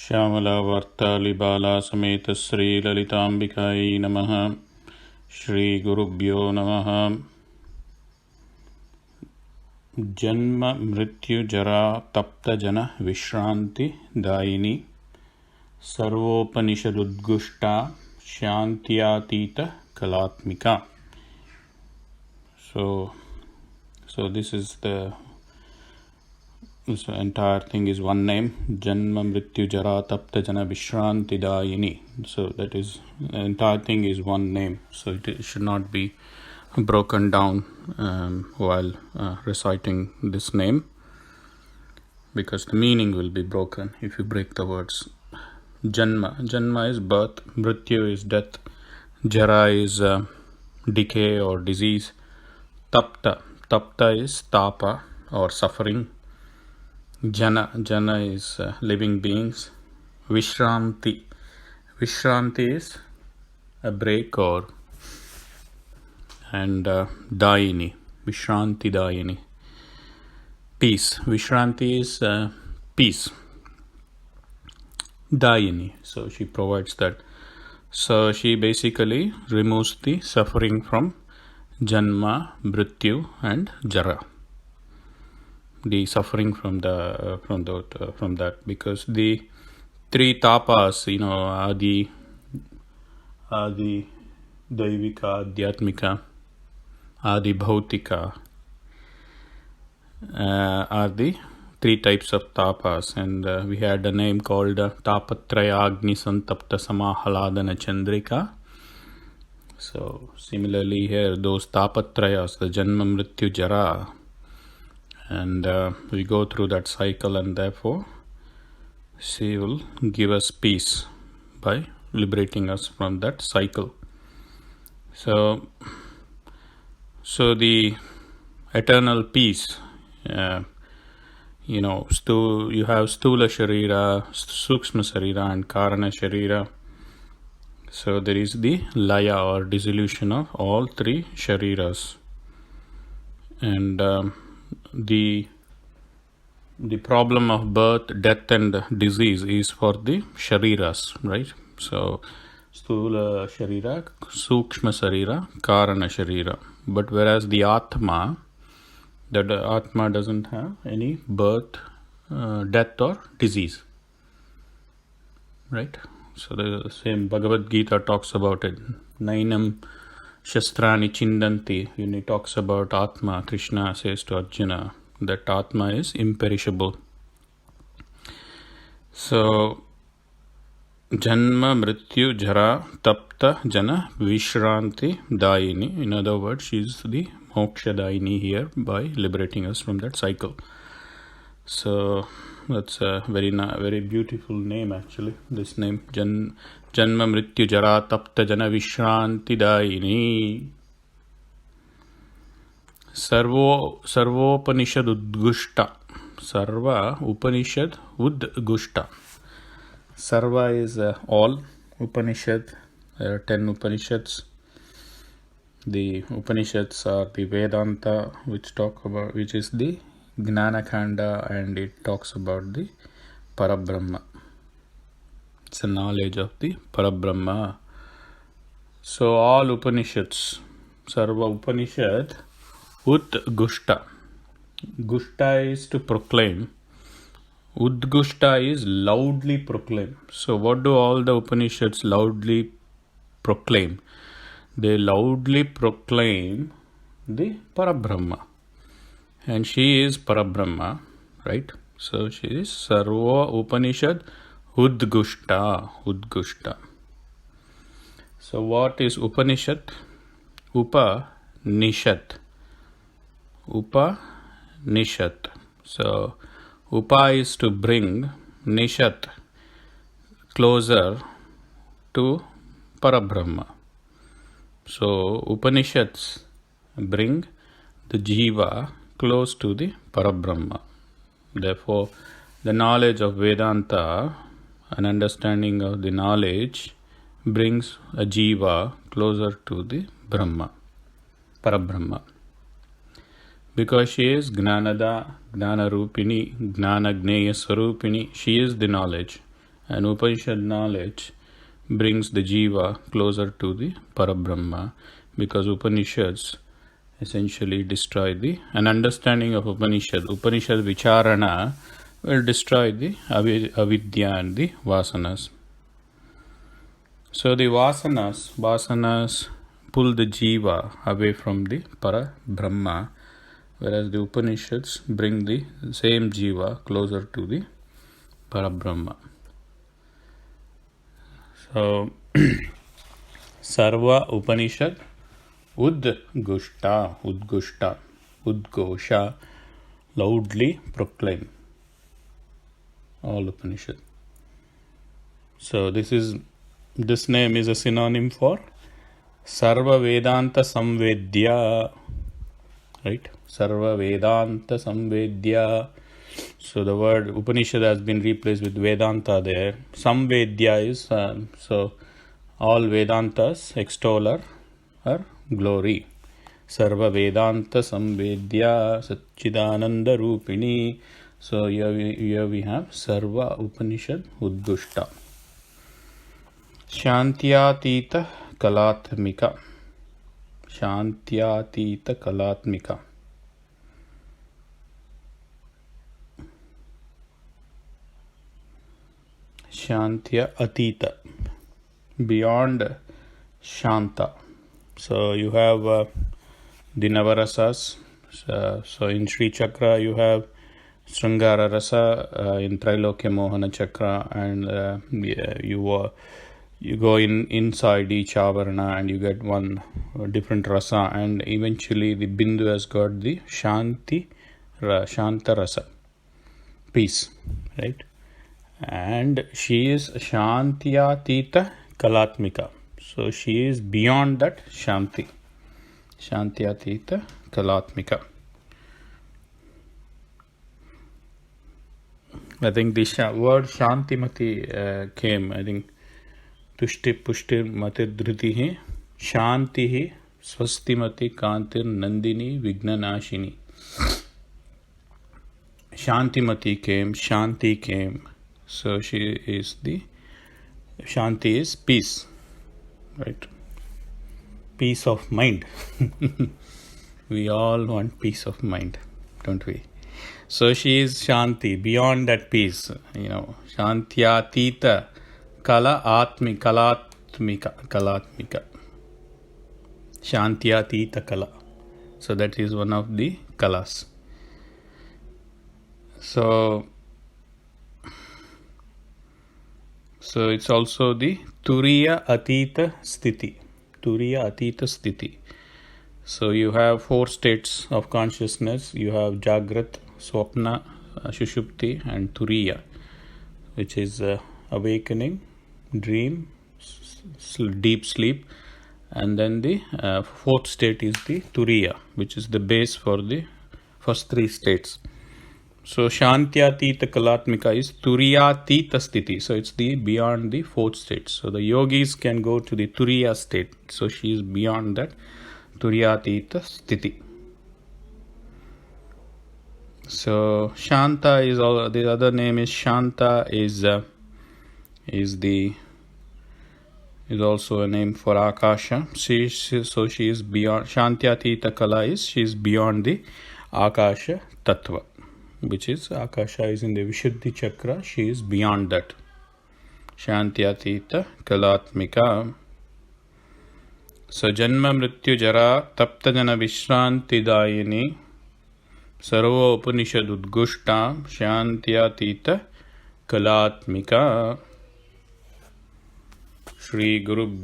श्यामलावर्तालिबाला समेत श्रीललिताम्बिकायै नमः। श्रीगुरुभ्यो नमः। जन्म मृत्यु जरा तप्तजन विश्रांति दायिनी सर्वोपनिषदुद्गुष्टा शान्त्यातीत कलात्मिका. So this entire thing is one name, Janma Mrityu Jara Tapta Jana Vishranti Dayini. So that is, the entire thing is one name. So it should not be broken down while reciting this name, because the meaning will be broken if you break the words. Janma is birth, Mrityu is death, Jara is decay or disease, Tapta is tapa or suffering, Jana is living beings, Vishranti is a break and Dayini, Vishranti Dayini, peace. Vishranti is peace, Dayini, so she provides that. So she basically removes the suffering from Janma, Mrityu and Jara. The suffering from that, because the three tapas, Adi, Daivika, Adhyatmika, Adi Bhautika, are the three types of tapas, and we had a name called Tapatraya Agni Santapta Samahaladana Chandrika. So similarly here, those tapatrayas, the Janma, Mrityu, Jara, and we go through that cycle, and therefore she will give us peace by liberating us from that cycle. So the eternal peace, you have Stula Sharira, Sukshma Sharira and Karana Sharira. So there is the laya or dissolution of all three shariras, and the problem of birth, death and disease is for the shariras, right? So Stula Sharira, Sukshma Sharira, Karana Sharira. But whereas the Atma, that Atma doesn't have any birth, death or disease, right? So the same Bhagavad Gita talks about it. Nainam Shastrani Chindanti. When he talks about Atma, Krishna says to Arjuna that Atma is imperishable. So Janma, Mrityu, Jara, Tapta, Jana, Vishranti, Dayini. In other words, she is the Moksha Dayini here by liberating us from that cycle. So that's a very beautiful name actually, this name, Janma Mrityu Jara Tapta Jana Vishranti Dayini. Sarvopanishad Udgushta. Sarva Upanishad Udgushta. Sarva is all. Upanishad, there are 10 Upanishads. The Upanishads are the Vedanta, which is the Gnana Khanda, and it talks about the Parabrahma. It's a knowledge of the Parabrahma. So all Upanishads, Sarva Upanishad, Udgushta. Gushta is to proclaim. Udgushta is loudly proclaim. So what do all the Upanishads loudly proclaim? They loudly proclaim the Parabrahma. And she is Parabrahma, right? So she is Sarva Upanishad Udgushta. So what is Upanishad? Upanishad. So Upa is to bring, Nishat closer to Parabrahma. So Upanishads bring the Jiva close to the Parabrahma. Therefore, the knowledge of Vedanta, an understanding of the knowledge, brings a Jiva closer to the Brahma, Parabrahma. Because she is Gnanada, Gnana Rupini, Gnana Gneya Swarupini, she is the knowledge. And Upanishad knowledge brings the jiva closer to the Parabrahma, because Upanishads essentially destroy an understanding of Upanishad Vicharana will destroy the avidya and the vasanas. So the vasanas pull the jiva away from the Parabrahma, whereas the Upanishads bring the same jiva closer to the Parabrahma. So Sarva Upanishad Udgosha, loudly proclaim. All Upanishad. So this name is a synonym for Sarva Vedanta Samvedya, right? Sarva Vedanta Samvedya. So the word Upanishad has been replaced with Vedanta there. Samvedya is so all Vedantas extol her glory. Sarva Vedanta Samvedya Satchidananda Rupini. So here we have Sarva Upanishad Udgushta. Shantyatita Kalatmika. Shantyatita Kalatmika. Shantya Atita. Beyond Shanta. So you have the Navarasas. So in Sri Chakra you have Sringara Rasa, in Trailokya Mohana Chakra, and you go inside each avarana and you get one different rasa, and eventually the Bindu has got the Shanta Rasa, peace, right? And she is Shantyatita Kalatmika. So she is beyond that Shanti. Shantyatita Kalatmika. I think the word Shantimati came, I think, Tushti Pushti Matir Dhritihi Shantihi Swastimati Kantir Nandini Vignanashini. Shantimati came, Shanti came. So she is Shanti is peace, right? Peace of mind. We all want peace of mind, don't we? So she is Shanti, beyond that peace, Shantyatita Kalatmika. Shantyatita Kala. So that is one of the Kalas. So it's also the Turiya Atita Sthiti. Turiya Atita Sthiti. So you have 4 states of consciousness. You have Jagrat, Swapna, Shushupti, and Turiya, which is awakening, dream, deep sleep, and then the 4th state is the Turiya, which is the base for the first 3 states. So Shantyatita Kalatmika is Turiyatita Sthiti. So it's the beyond the 4th state. So the yogis can go to the Turiya state. So she is beyond that Turiyatita Sthiti. So Shanta is the other name is Shanta is also a name for Akasha. So she is beyond Shantyatita Kala is she is beyond the Akasha Tattva, which is Akasha is in the Vishuddhi Chakra. She is beyond that. Shantyatita Kalatmika. So Janma Mrityu Jara Tapta Jana Vishranti Dayini Sarva Upanishad Udgushta Shantyatita Kalatmika. Shri Guru